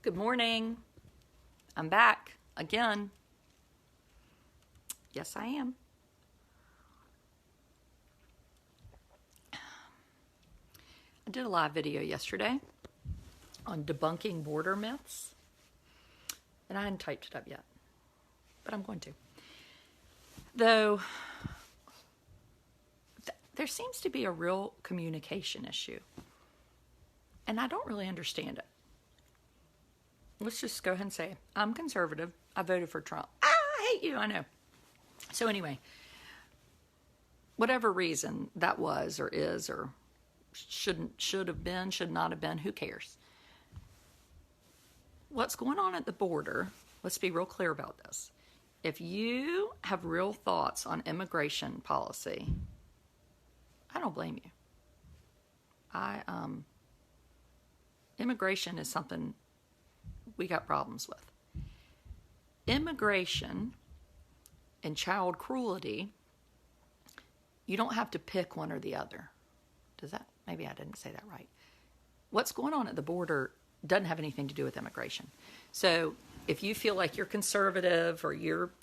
Good morning. I'm back again. Yes, I am. I did a live video yesterday on debunking border myths, and I hadn't typed it up yet, but I'm going to. Though, there seems to be a real communication issue, and I don't really understand it. Let's just go ahead and say, I'm conservative. I voted for Trump. I hate you, I know. So anyway, whatever reason that was or is or should have been, should not have been, who cares? What's going on at the border, let's be real clear about this. If you have real thoughts on immigration policy, I don't blame you. Immigration is something we got problems with. Immigration and child cruelty, you don't have to pick one or the other. Maybe I didn't say that right. What's going on at the border doesn't have anything to do with immigration. So if you feel like you're conservative or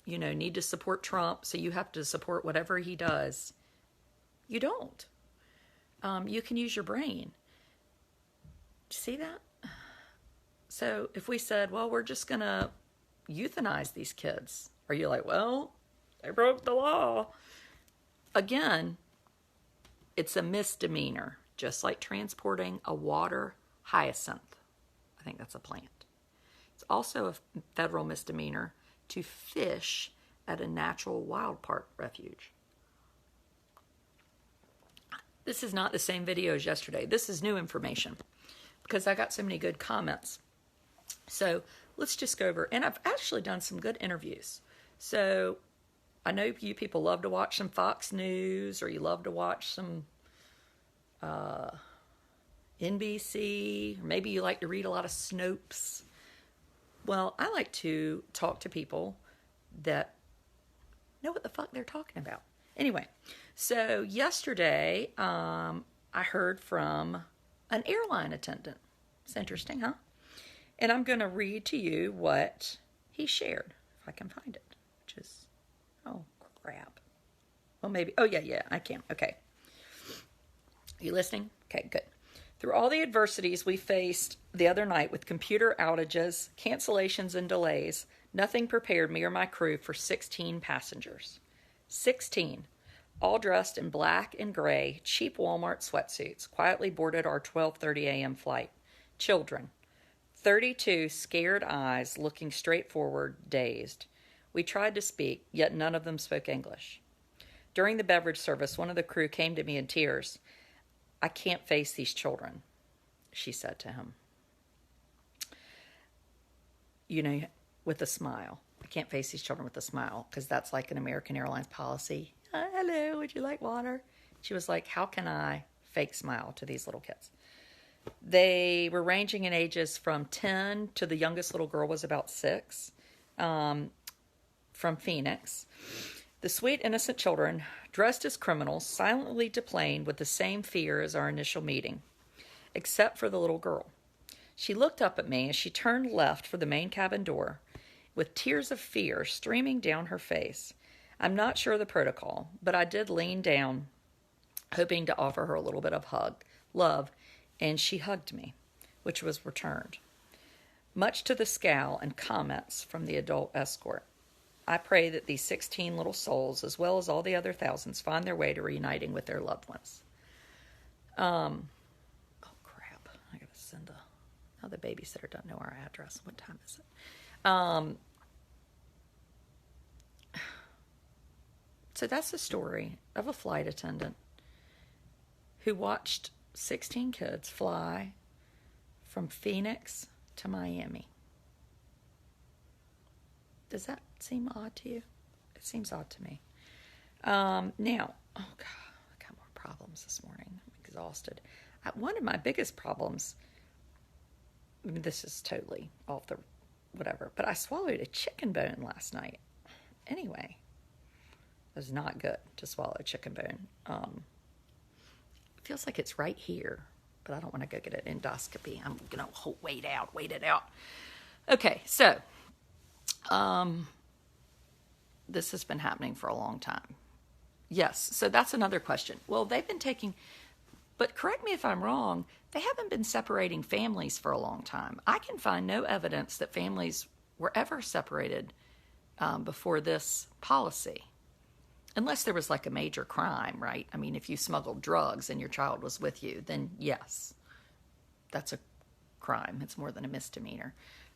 need to support Trump, so you have to support whatever he does, you don't. You can use your brain. See that? So if we said, well, we're just going to euthanize these kids, are you like, well, they broke the law? Again, it's a misdemeanor, just like transporting a water hyacinth. I think that's a plant. It's also a federal misdemeanor to fish at a natural wild park refuge. This is not the same video as yesterday. This is new information because I got so many good comments. So let's just go over, and I've actually done some good interviews. So I know you people love to watch some Fox News, or you love to watch some NBC, or maybe you like to read a lot of Snopes. Well, I like to talk to people that know what the fuck they're talking about. Anyway, so yesterday I heard from an airline attendant. It's interesting, huh? And I'm going to read to you what he shared, if I can find it, which is, oh, crap. Well, maybe, yeah, I can. Okay. Are you listening? Okay, good. Through all the adversities we faced the other night with computer outages, cancellations, and delays, nothing prepared me or my crew for 16 passengers. 16, all dressed in black and gray, cheap Walmart sweatsuits, quietly boarded our 12:30 a.m. flight. Children. 32 scared eyes looking straight forward, dazed. We tried to speak, yet none of them spoke English. During the beverage service, one of the crew came to me in tears. I can't face these children, she said to him. With a smile. I can't face these children with a smile, because that's like an American Airlines policy. Hello, would you like water? She was like, how can I fake smile to these little kids? They were ranging in ages from 10 to the youngest little girl was about 6, from Phoenix. The sweet, innocent children, dressed as criminals, silently deplaned with the same fear as our initial meeting, except for the little girl. She looked up at me as she turned left for the main cabin door, with tears of fear streaming down her face. I'm not sure of the protocol, but I did lean down, hoping to offer her a little bit of love, and she hugged me, which was returned, much to the scowl and comments from the adult escort. I pray that these 16 little souls, as well as all the other thousands, find their way to reuniting with their loved ones. Oh, crap. I got to send the babysitter doesn't know our address. What time is it? So that's the story of a flight attendant who watched 16 kids fly from Phoenix to Miami. Does that seem odd to you? It seems odd to me. Now, oh God, I got more problems this morning. I'm exhausted. One of my biggest problems, this is totally off the whatever, but I swallowed a chicken bone last night. Anyway, it was not good to swallow a chicken bone. It feels like it's right here, but I don't want to go get an endoscopy. I'm going to wait it out. Okay, so this has been happening for a long time. Yes, so that's another question. Well, they've been taking, but correct me if I'm wrong, they haven't been separating families for a long time. I can find no evidence that families were ever separated before this policy. Unless there was like a major crime, right? I mean, if you smuggled drugs and your child was with you, then yes, that's a crime. It's more than a misdemeanor.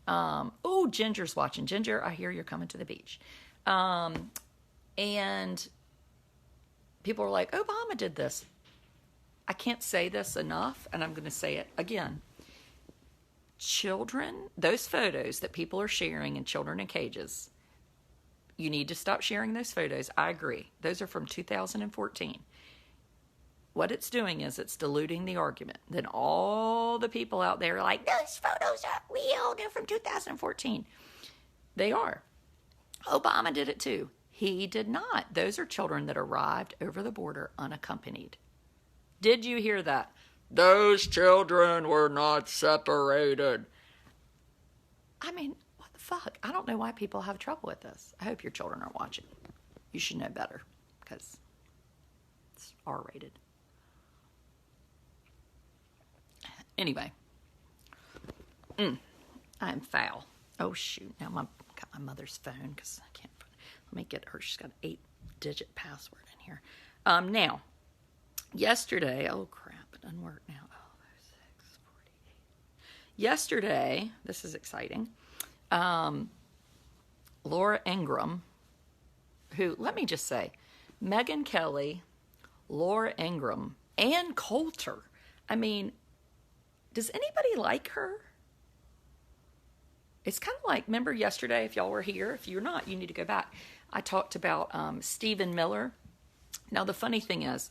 Oh, Ginger's watching. Ginger, I hear you're coming to the beach. And people are like, Obama did this. I can't say this enough, and I'm going to say it again. Children, those photos that people are sharing in children in cages, you need to stop sharing those photos. I agree. Those are from 2014. What it's doing is it's diluting the argument. Then all the people out there are like, those photos aren't real. They're from 2014. They are. Obama did it too. He did not. Those are children that arrived over the border unaccompanied. Did you hear that? Those children were not separated. I mean, what the fuck? I don't know why people have trouble with this. I hope your children are watching. You should know better because it's R-rated. Anyway. I am foul. Oh, shoot. Now I got my mother's phone because I can't. Let me get her. She's got an 8-digit password in here. Now, yesterday. Oh, crap. It doesn't work now. Oh, 6:48. Yesterday, this is exciting. Laura Ingraham, who, let me just say, Megyn Kelly, Laura Ingraham, Ann Coulter. I mean, does anybody like her? It's kind of like, remember yesterday, if y'all were here, if you're not, you need to go back. I talked about Stephen Miller. Now, the funny thing is,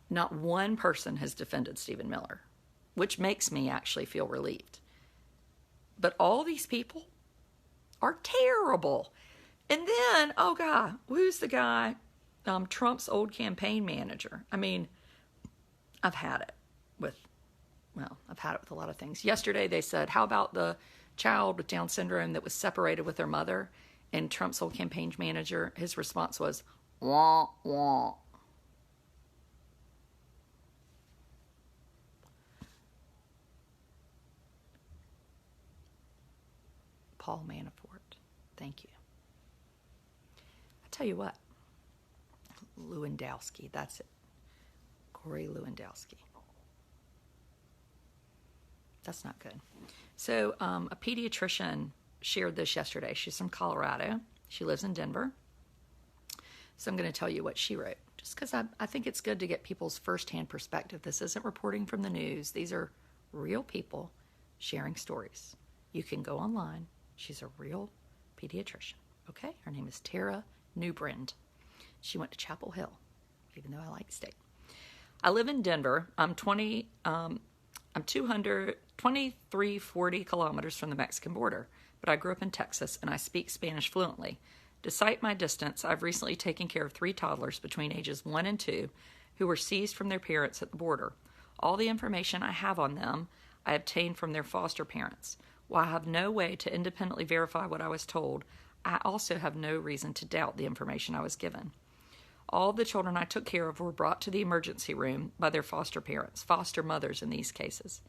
not one person has defended Stephen Miller, which makes me actually feel relieved. But all these people are terrible. And then, oh God, who's the guy? Trump's old campaign manager. I mean, I've had it with a lot of things. Yesterday they said, how about the child with Down syndrome that was separated with their mother? And Trump's old campaign manager, his response was, wah, wah. Paul Manafort. Thank you. I tell you what. Lewandowski. That's it. Corey Lewandowski. That's not good. So a pediatrician shared this yesterday. She's from Colorado. She lives in Denver. So I'm going to tell you what she wrote. Just because I think it's good to get people's firsthand perspective. This isn't reporting from the news. These are real people sharing stories. You can go online. She's a real pediatrician. Okay? Her name is Tara Newbrand. She went to Chapel Hill, even though I like state. I live in Denver. I'm 2340 kilometers from the Mexican border, but I grew up in Texas and I speak Spanish fluently. Despite my distance, I've recently taken care of 3 toddlers between ages 1 and 2 who were seized from their parents at the border. All the information I have on them I obtained from their foster parents. While I have no way to independently verify what I was told, I also have no reason to doubt the information I was given. All the children I took care of were brought to the emergency room by their foster parents, foster mothers in these cases.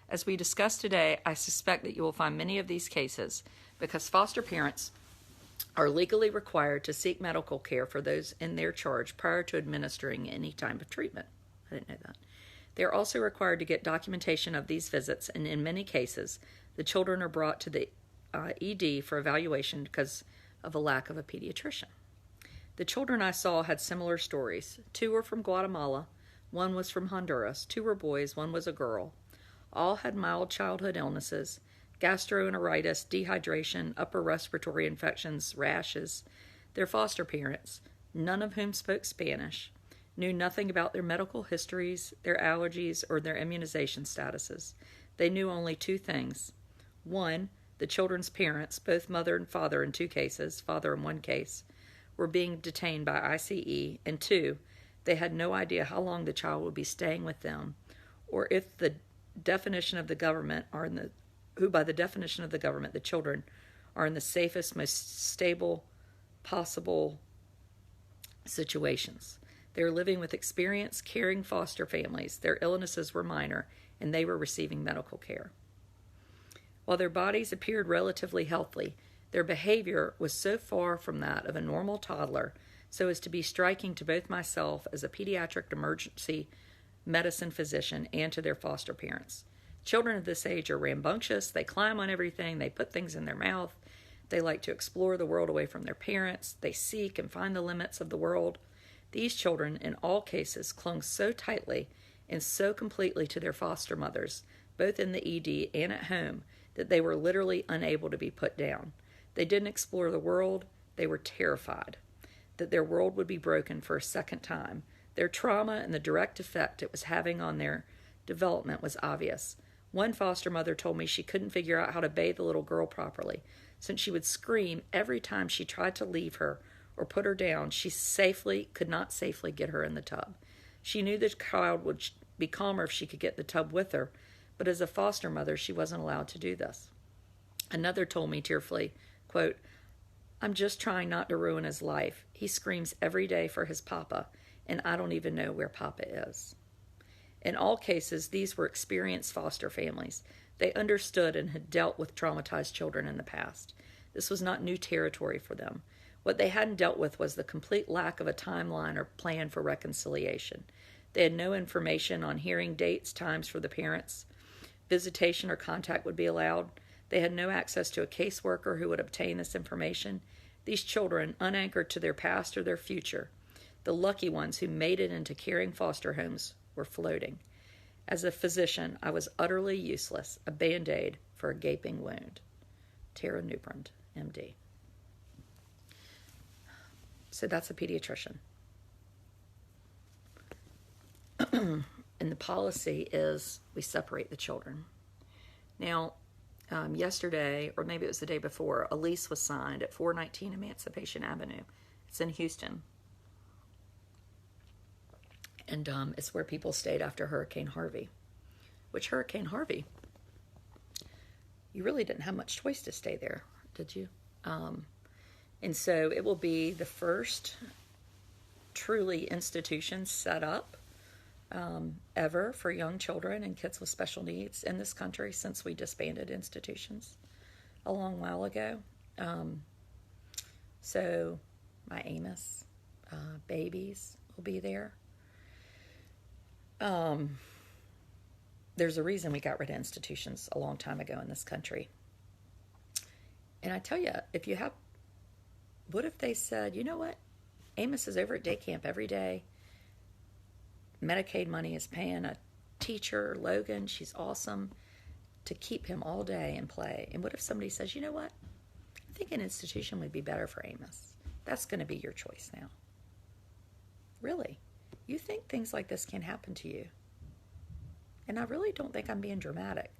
As we discussed today, I suspect that you will find many of these cases because foster parents are legally required to seek medical care for those in their charge prior to administering any type of treatment. I didn't know that. They are also required to get documentation of these visits, and in many cases, the children are brought to the ED for evaluation because of a lack of a pediatrician. The children I saw had similar stories. 2 were from Guatemala, 1 was from Honduras, 2 were boys, 1 was a girl. All had mild childhood illnesses, gastroenteritis, dehydration, upper respiratory infections, rashes. Their foster parents, none of whom spoke Spanish, knew nothing about their medical histories, their allergies, or their immunization statuses. They knew only 2 things. 1, the children's parents, both mother and father in 2 cases, father in 1 case, were being detained by ICE, and 2, they had no idea how long the child would be staying with them, or if the definition of the government are in the who by the definition of the government, the children are in the safest, most stable possible situations. They were living with experienced, caring foster families. Their illnesses were minor, and they were receiving medical care. While their bodies appeared relatively healthy, their behavior was so far from that of a normal toddler so as to be striking to both myself as a pediatric emergency medicine physician and to their foster parents. Children of this age are rambunctious. They climb on everything. They put things in their mouth. They like to explore the world away from their parents. They seek and find the limits of the world. These children, in all cases, clung so tightly and so completely to their foster mothers, both in the ED and at home, that they were literally unable to be put down. They didn't explore the world. They were terrified that their world would be broken for a second time. Their trauma and the direct effect it was having on their development was obvious. One foster mother told me she couldn't figure out how to bathe the little girl properly, since she would scream every time she tried to leave her or put her down. She could not safely get her in the tub. She knew the child would be calmer if she could get the tub with her, but as a foster mother, she wasn't allowed to do this. Another told me tearfully, quote, "I'm just trying not to ruin his life. He screams every day for his papa, and I don't even know where papa is." In all cases, these were experienced foster families. They understood and had dealt with traumatized children in the past. This was not new territory for them. What they hadn't dealt with was the complete lack of a timeline or plan for reconciliation. They had no information on hearing dates, times for the parents, visitation or contact would be allowed. They had no access to a caseworker who would obtain this information. These children, unanchored to their past or their future, the lucky ones who made it into caring foster homes, were floating. As a physician, I was utterly useless, a Band-Aid for a gaping wound. Tara Newbrand, MD. So that's a pediatrician. And the policy is we separate the children. Now, yesterday, or maybe it was the day before, a lease was signed at 419 Emancipation Avenue. It's in Houston. And it's where people stayed after Hurricane Harvey. Which Hurricane Harvey, you really didn't have much choice to stay there, did you? And so it will be the first truly institution set up ever for young children and kids with special needs in this country since we disbanded institutions a long while ago. So my Amos babies will be there. There's a reason we got rid of institutions a long time ago in this country. And I tell you, what if they said, you know what? Amos is over at day camp every day. Medicaid money is paying a teacher, Logan, she's awesome, to keep him all day and play. And what if somebody says, you know what? I think an institution would be better for Amos. That's going to be your choice now. Really? You think things like this can happen to you? And I really don't think I'm being dramatic.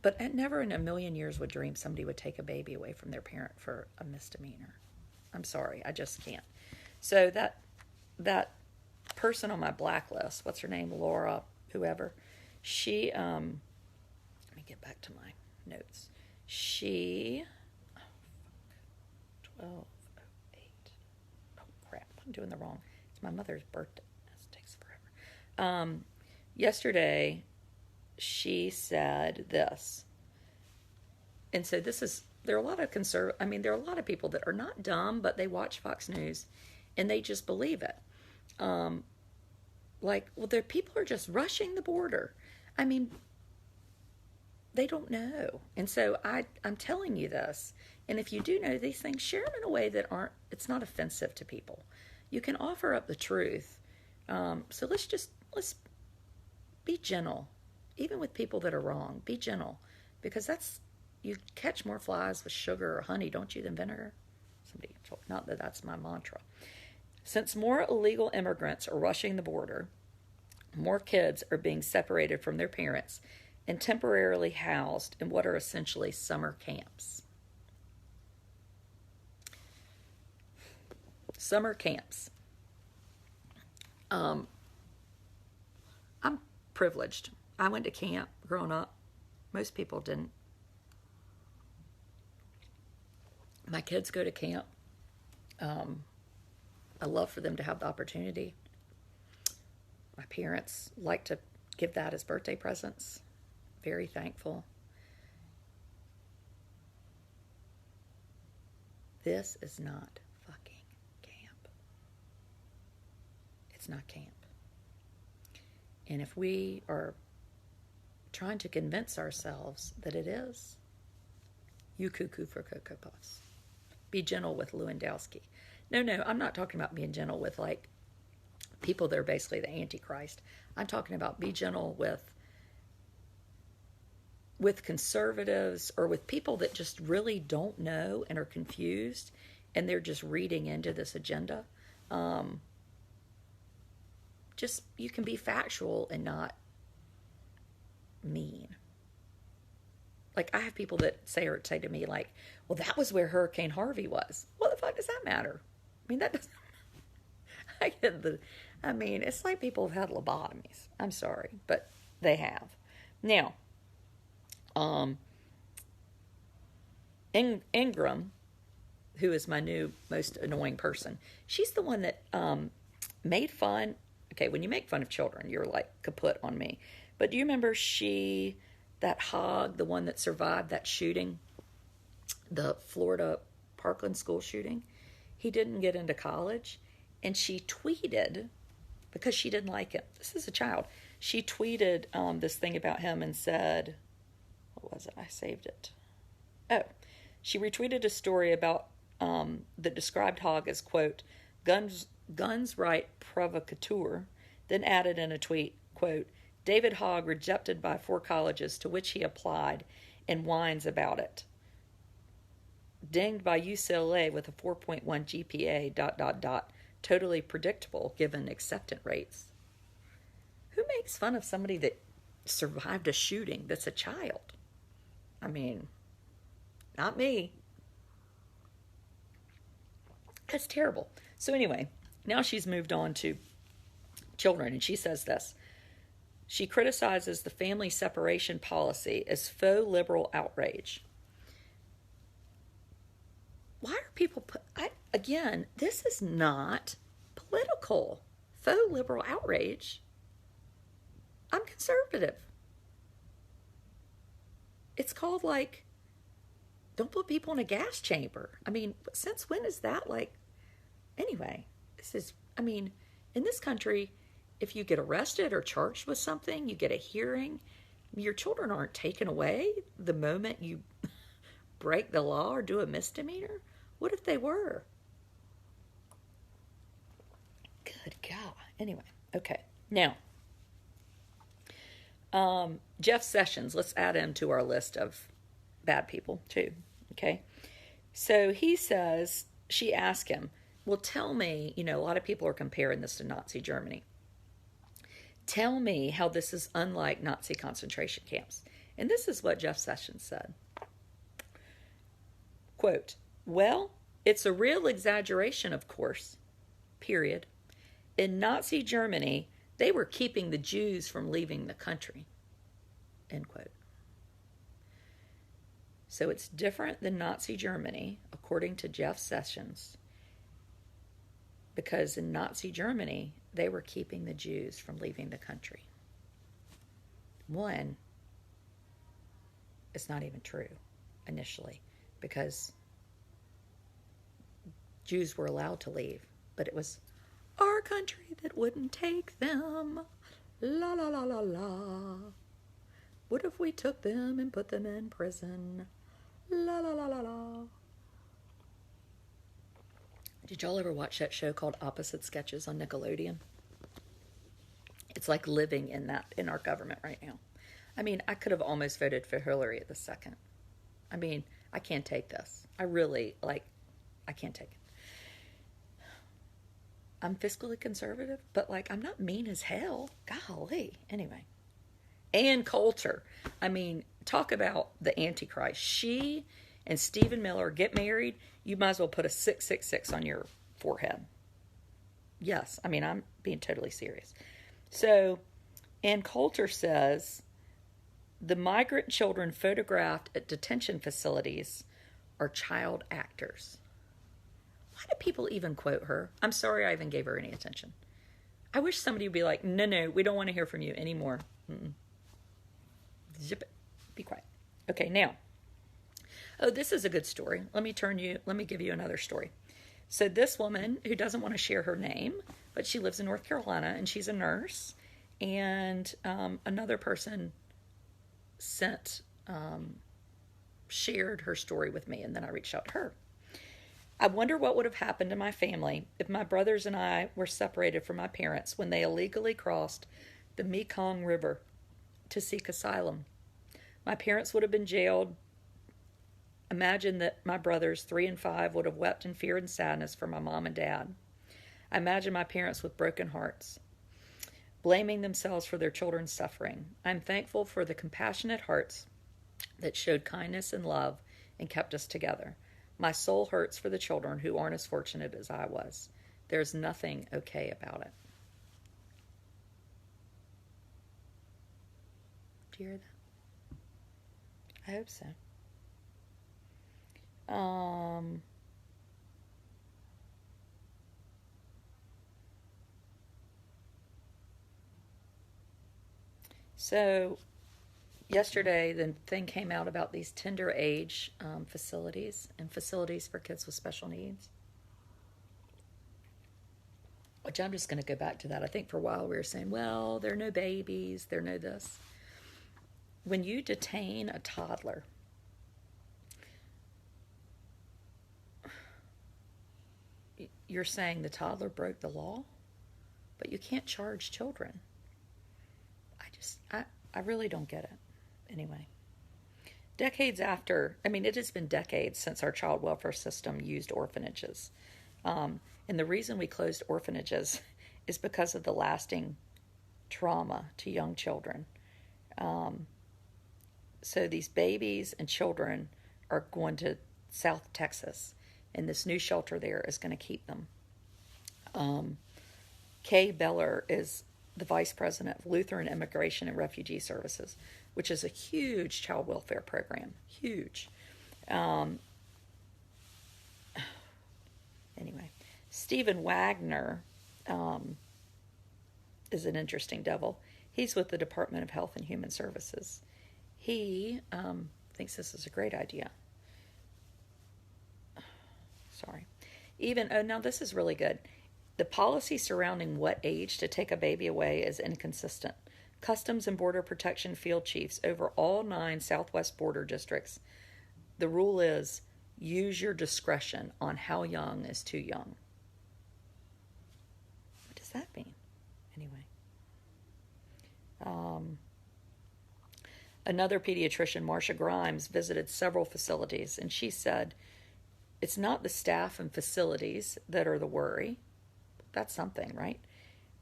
But I never in a million years would dream somebody would take a baby away from their parent for a misdemeanor. I'm sorry, I just can't. So that person on my blacklist, what's her name, Laura, whoever, she, let me get back to my notes. She, 12:08. Oh, crap, I'm doing the wrong. It's my mother's birthday. This takes forever. Yesterday, she said this. And so there are a lot of there are a lot of people that are not dumb, but they watch Fox News and they just believe it. People are just rushing the border. I mean, they don't know. And so I'm telling you this. And if you do know these things, share them in a way that it's not offensive to people. You can offer up the truth. So let's be gentle. Even with people that are wrong, be gentle. Because you catch more flies with sugar or honey, don't you, than vinegar? Somebody told me, not that that's my mantra. Since more illegal immigrants are rushing the border, more kids are being separated from their parents and temporarily housed in what are essentially summer camps. Summer camps. I'm privileged. I went to camp growing up. Most people didn't. My kids go to camp. I love for them to have the opportunity. My parents like to give that as birthday presents. Very thankful. This is not fucking camp. It's not camp. And if we are trying to convince ourselves that it is, you cuckoo for Cocoa Puffs. Be gentle with Lewandowski. No, I'm not talking about being gentle with like people that are basically the Antichrist. I'm talking about be gentle with conservatives or with people that just really don't know and are confused and they're just reading into this agenda. Just, you can be factual and not mean. Like, I have people that say to me, like, well, that was where Hurricane Harvey was. What the fuck does that matter? I mean, that doesn't... it's like people have had lobotomies. I'm sorry, but they have. Now, Ingram, who is my new most annoying person, she's the one that made fun. Okay, when you make fun of children, you're like kaput on me. But do you remember that hog, the one that survived that shooting, the Florida Parkland school shooting? He didn't get into college, and she tweeted, because she didn't like him. This is a child. She tweeted this thing about him and said, what was it? I saved it. Oh, she retweeted a story about that described Hogg as, quote, guns right provocateur, then added in a tweet, quote, David Hogg rejected by 4 colleges to which he applied and whines about it. Dinged by UCLA with a 4.1 GPA, ... Totally predictable given acceptance rates. Who makes fun of somebody that survived a shooting that's a child? I mean, not me. That's terrible. So anyway, now she's moved on to children, and she says this. She criticizes the family separation policy as faux liberal outrage. Why are people again, this is not political. Faux liberal outrage. I'm conservative. It's called, like, don't put people in a gas chamber. I mean, since when is that, like, anyway, in this country, if you get arrested or charged with something, you get a hearing, your children aren't taken away the moment you break the law or do a misdemeanor. What if they were? Good God. Anyway, okay. Now, Jeff Sessions, let's add him to our list of bad people too, okay? So he says, she asked him, well, tell me, a lot of people are comparing this to Nazi Germany. Tell me how this is unlike Nazi concentration camps. And this is what Jeff Sessions said. Quote, well, it's a real exaggeration, of course, period. In Nazi Germany, they were keeping the Jews from leaving the country, end quote. So it's different than Nazi Germany, according to Jeff Sessions, because in Nazi Germany, they were keeping the Jews from leaving the country. One, it's not even true initially, because Jews were allowed to leave, but it was our country that wouldn't take them. La la la la la. What if we took them and put them in prison? La la la la la. Did y'all ever watch that show called Opposite Sketches on Nickelodeon? It's like living in our government right now. I mean, I could have almost voted for Hillary at the second. I mean, I can't take this. I can't take it. I'm fiscally conservative, but I'm not mean as hell. Golly. Anyway. Ann Coulter. I mean, talk about the Antichrist. She and Stephen Miller get married. You might as well put a 666 on your forehead. Yes. I mean, I'm being totally serious. So, Ann Coulter says The migrant children photographed at detention facilities are child actors. Why do people even quote her? I'm sorry I even gave her any attention. I wish somebody would be like, no, we don't want to hear from you anymore. Zip it. Be quiet. Okay, now. Oh, this is a good story. Let me give you another story. So this woman who doesn't want to share her name, but she lives in North Carolina and she's a nurse, and another person shared her story with me, and then I reached out to her. I wonder what would have happened to my family if my brothers and I were separated from my parents when they illegally crossed the Mekong River to seek asylum. My parents would have been jailed. Imagine that my brothers, 3 and 5, would have wept in fear and sadness for my mom and dad. I imagine my parents with broken hearts, blaming themselves for their children's suffering. I'm thankful for the compassionate hearts that showed kindness and love and kept us together. My soul hurts for the children who aren't as fortunate as I was. There's nothing okay about it. Do you hear that? I hope so. So yesterday, the thing came out about these tender age facilities and facilities for kids with special needs. Which I'm just going to go back to that. I think for a while we were saying, well, there are no babies, there are no this. When you detain a toddler, you're saying the toddler broke the law, but you can't charge children. I really don't get it. Anyway, decades after, it has been decades since our child welfare system used orphanages. And the reason we closed orphanages is because of the lasting trauma to young children. So these babies and children are going to South Texas, and this new shelter there is going to keep them. Kay Beller is the Vice President of Lutheran Immigration and Refugee Services, which is a huge child welfare program. Huge. Anyway, Stephen Wagner is an interesting devil. He's with the Department of Health and Human Services. He thinks this is a great idea. Sorry. Now this is really good. The policy surrounding what age to take a baby away is inconsistent. Customs and Border Protection field chiefs over all 9 Southwest border districts. The rule is use your discretion on how young is too young. What does that mean? Anyway. Another pediatrician, Marcia Grimes, visited several facilities, and she said, it's not the staff and facilities that are the worry. That's something, right?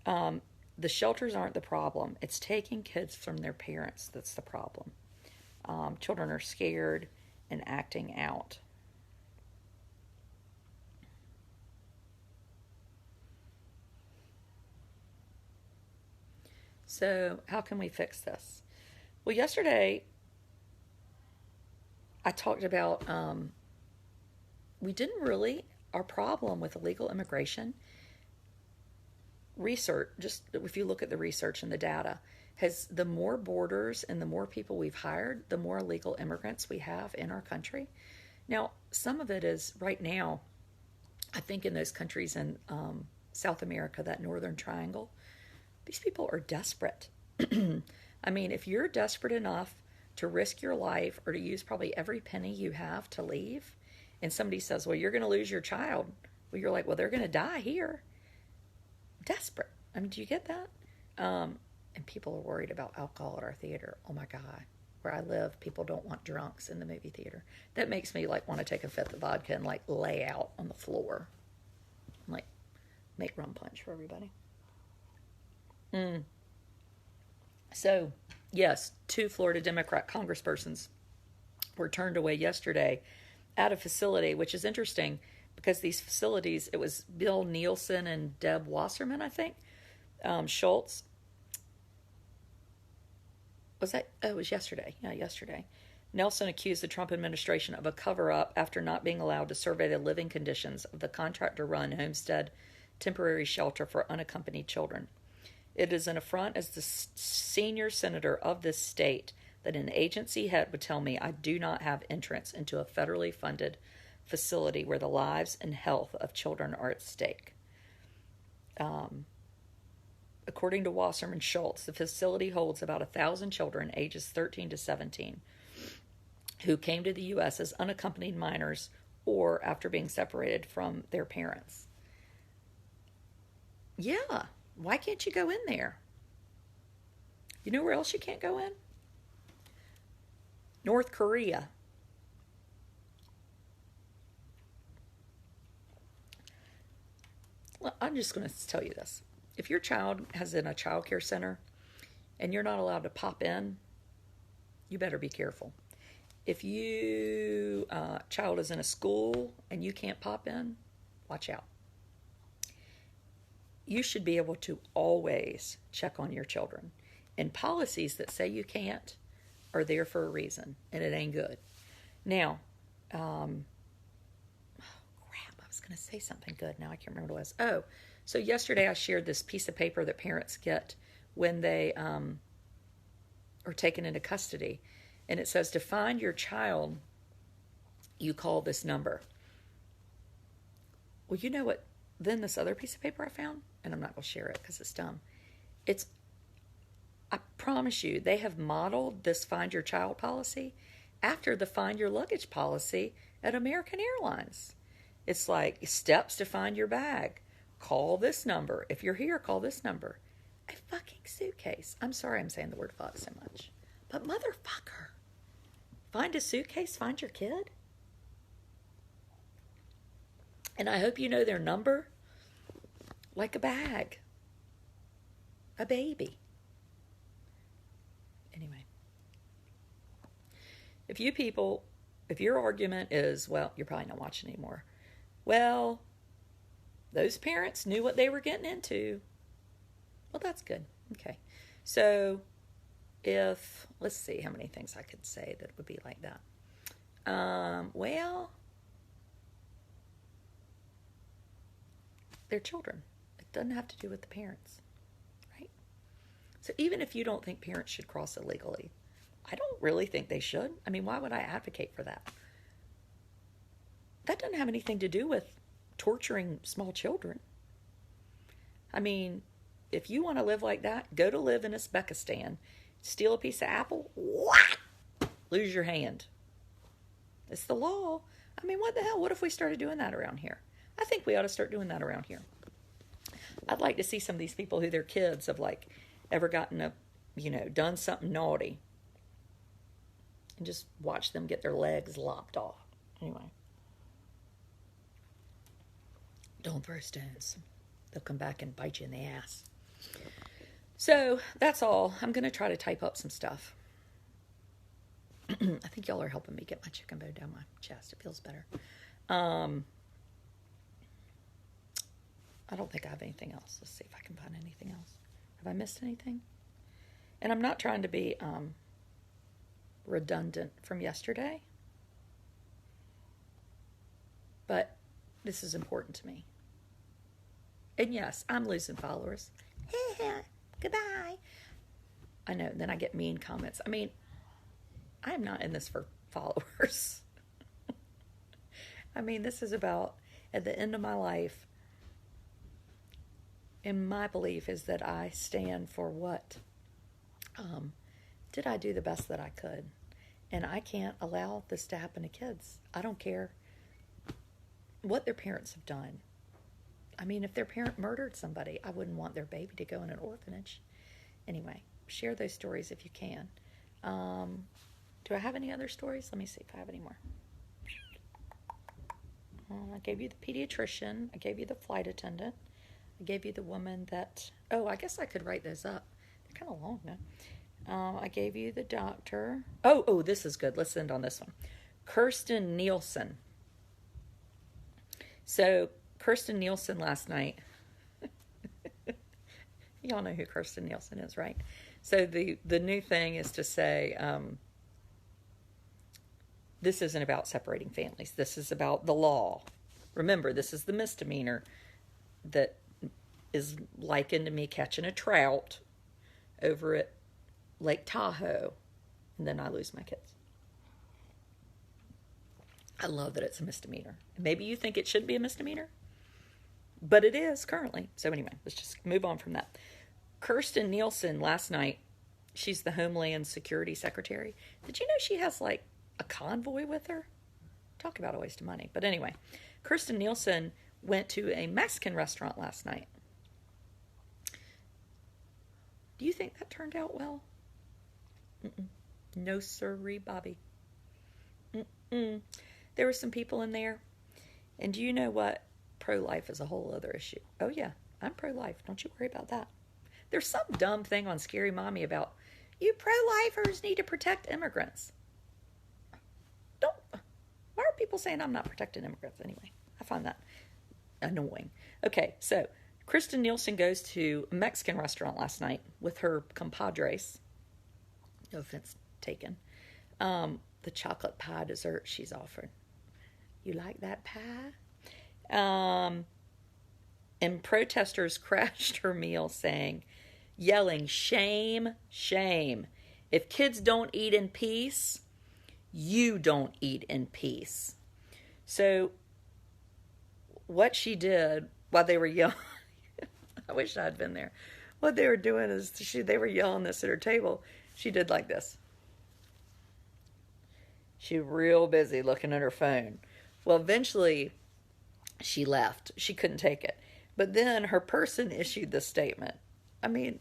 The shelters aren't the problem. It's taking kids from their parents that's the problem. Children are scared and acting out. So how can we fix this? Well, yesterday I talked about our problem with illegal immigration research, just if you look at the research and the data, has the more borders and the more people we've hired, the more illegal immigrants we have in our country. Now, some of it is right now, I think in those countries in South America, that Northern Triangle, these people are desperate. If you're desperate enough to risk your life or to use probably every penny you have to leave, and somebody says, well, you're going to lose your child. Well, you're like, well, they're going to die here. Desperate. Do you get that? And people are worried about alcohol at our theater. Oh my God. Where I live, people don't want drunks in the movie theater. That makes me want to take a fifth of vodka and lay out on the floor. Make rum punch for everybody. So, yes, 2 Florida Democrat congresspersons were turned away yesterday at a facility, which is interesting because these facilities, it was Bill Nielsen and Deb Wasserman, I think, Schultz. Was that? Oh, it was yesterday. Yeah, yesterday. Nelson accused the Trump administration of a cover up after not being allowed to survey the living conditions of the contractor run homestead temporary shelter for unaccompanied children. It is an affront as the senior senator of this state that an agency head would tell me I do not have entrance into a federally funded facility where the lives and health of children are at stake. According to Wasserman Schultz, the facility holds about 1,000 children ages 13 to 17 who came to the U.S. as unaccompanied minors or after being separated from their parents. Yeah, why can't you go in there? You know where else you can't go in? North Korea. Well, I'm just going to tell you this. If your child is in a child care center and you're not allowed to pop in, you better be careful. If you child is in a school and you can't pop in, watch out. You should be able to always check on your children. And policies that say you can't are there for a reason, and it ain't good. Now, I was going to say something good. Now I can't remember what it was. Oh, so yesterday I shared this piece of paper that parents get when they are taken into custody. And it says, to find your child, you call this number. Well, you know what? Then this other piece of paper I found, and I'm not going to share it because it's dumb. I promise you, they have modeled this Find Your Child policy after the Find Your Luggage policy at American Airlines. It's like steps to find your bag. Call this number. If you're here, call this number. A fucking suitcase. I'm sorry I'm saying the word fuck so much. But motherfucker. Find a suitcase, find your kid. And I hope you know their number like a bag. A baby. Anyway. If your argument is, well, you're probably not watching anymore. Well, those parents knew what they were getting into. Well, that's good. Okay. So, let's see how many things I could say that would be like that. Well, they're children. It doesn't have to do with the parents, right? So even if you don't think parents should cross illegally, I don't really think they should. I mean, why would I advocate for that? That doesn't have anything to do with torturing small children. I mean, if you want to live like that, go to live in Uzbekistan, steal a piece of apple, what? Lose your hand. It's the law. I mean, what the hell? What if we started doing that around here? I think we ought to start doing that around here. I'd like to see some of these people who their kids have like ever gotten done something naughty and just watch them get their legs lopped off. Anyway. Don't throw stones. They'll come back and bite you in the ass. So, that's all. I'm going to try to type up some stuff. I think y'all are helping me get my chicken bone down my chest. It feels better. I don't think I have anything else. Let's see if I can find anything else. Have I missed anything? And I'm not trying to be redundant from yesterday. But this is important to me. And yes, I'm losing followers. Goodbye. I know. Then I get mean comments. I mean, I'm not in this for followers. I mean, this is about, at the end of my life, and my belief is that I stand for what? Did I do the best that I could? And I can't allow this to happen to kids. I don't care what their parents have done. I mean, if their parent murdered somebody, I wouldn't want their baby to go in an orphanage. Anyway, share those stories if you can. Do I have any other stories? Let me see if I have any more. I gave you the pediatrician. I gave you the flight attendant. I gave you the woman that... Oh, I guess I could write those up. They're kind of long, though. I gave you the doctor. Oh, this is good. Let's end on this one. Kirsten Nielsen. So, Kirsten Nielsen last night. Y'all know who Kirsten Nielsen is, right? So the new thing is to say, this isn't about separating families. This is about the law. Remember, this is the misdemeanor that is likened to me catching a trout over at Lake Tahoe, and then I lose my kids. I love that it's a misdemeanor. Maybe you think it should be a misdemeanor, but it is currently. So anyway, let's just move on from that. Kirstjen Nielsen last night, she's the Homeland Security Secretary. Did you know she has like a convoy with her? Talk about a waste of money. But anyway, Kirstjen Nielsen went to a Mexican restaurant last night. Do you think that turned out well? No sirree, Bobby. There were some people in there. And do you know what? Pro-life is a whole other issue. Oh yeah, I'm pro-life. Don't you worry about that. There's some dumb thing on Scary Mommy about, you pro-lifers need to protect immigrants. Why are people saying I'm not protecting immigrants anyway? I find that annoying. Okay, so Kirstjen Nielsen goes to a Mexican restaurant last night with her compadres. No offense taken. The chocolate pie dessert she's offered. You like that pie? And protesters crashed her meal yelling, shame, shame. If kids don't eat in peace, you don't eat in peace. So what she did while they were yelling, I wish I'd been there. What they were doing is they were yelling this at her table. She did like this. She was real busy looking at her phone. Well, eventually she left. She couldn't take it. But then her person issued this statement. I mean,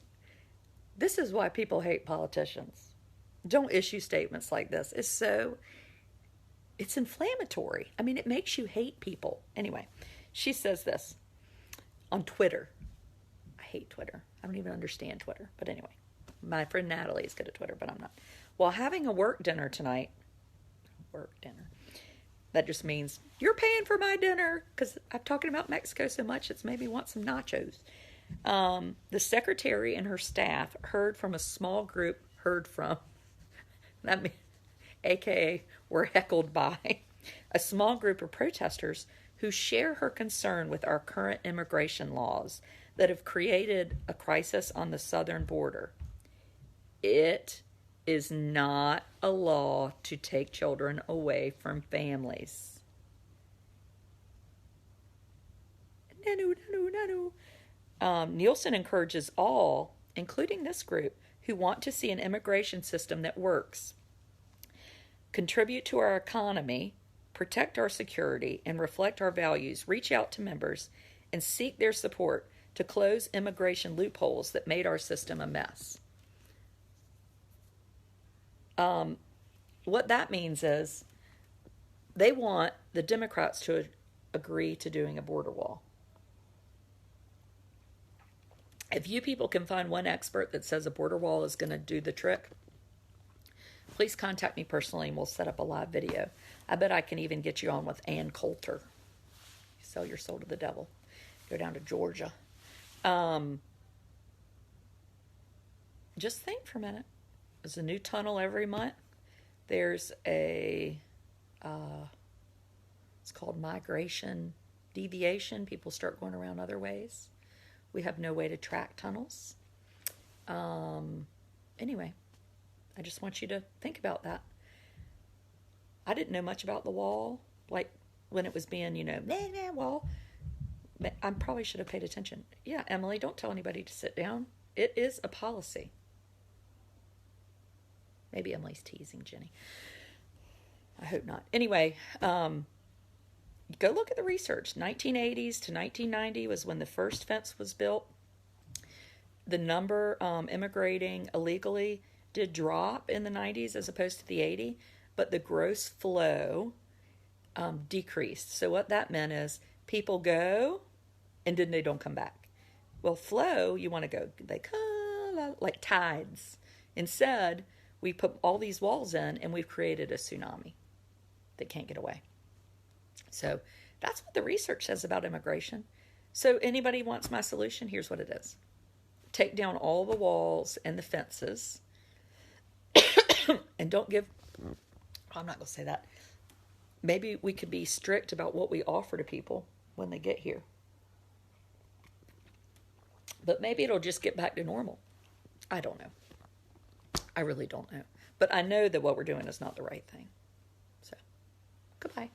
this is why people hate politicians. Don't issue statements like this. It's inflammatory. I mean, it makes you hate people. Anyway, she says this on Twitter. I hate Twitter. I don't even understand Twitter. But anyway, my friend Natalie is good at Twitter, but I'm not. While having a work dinner tonight, that just means you're paying for my dinner, because I'm talking about Mexico so much, it's made me want some nachos. The secretary and her staff heard from, that means, aka were heckled by, a small group of protesters who share her concern with our current immigration laws that have created a crisis on the southern border. It is not a law to take children away from families. Nielsen encourages all, including this group, who want to see an immigration system that works, contribute to our economy, protect our security, and reflect our values, reach out to members and seek their support to close immigration loopholes that made our system a mess. What that means is they want the Democrats to agree to doing a border wall. If you people can find one expert that says a border wall is going to do the trick, please contact me personally and we'll set up a live video. I bet I can even get you on with Ann Coulter. You sell your soul to the devil. Go down to Georgia. Just think for a minute. There's a new tunnel every month. There's it's called migration deviation. People start going around other ways. We have no way to track tunnels. Anyway, I just want you to think about that. I didn't know much about the wall, like when it was being, wall. I probably should have paid attention. Yeah, Emily, don't tell anybody to sit down. It is a policy. Maybe Emily's teasing Jenny. I hope not. Anyway, go look at the research. 1980s to 1990 was when the first fence was built. The number immigrating illegally did drop in the 90s as opposed to the 80s, but the gross flow decreased. So what that meant is people go and then they don't come back. Well, flow, you want to go, they come like tides. Instead, we put all these walls in and we've created a tsunami that can't get away. So that's what the research says about immigration. So anybody wants my solution? Here's what it is. take down all the walls and the fences, and don't give, I'm not going to say that. Maybe we could be strict about what we offer to people when they get here. But maybe it'll just get back to normal. I don't know. I really don't know. But I know that what we're doing is not the right thing. So, goodbye.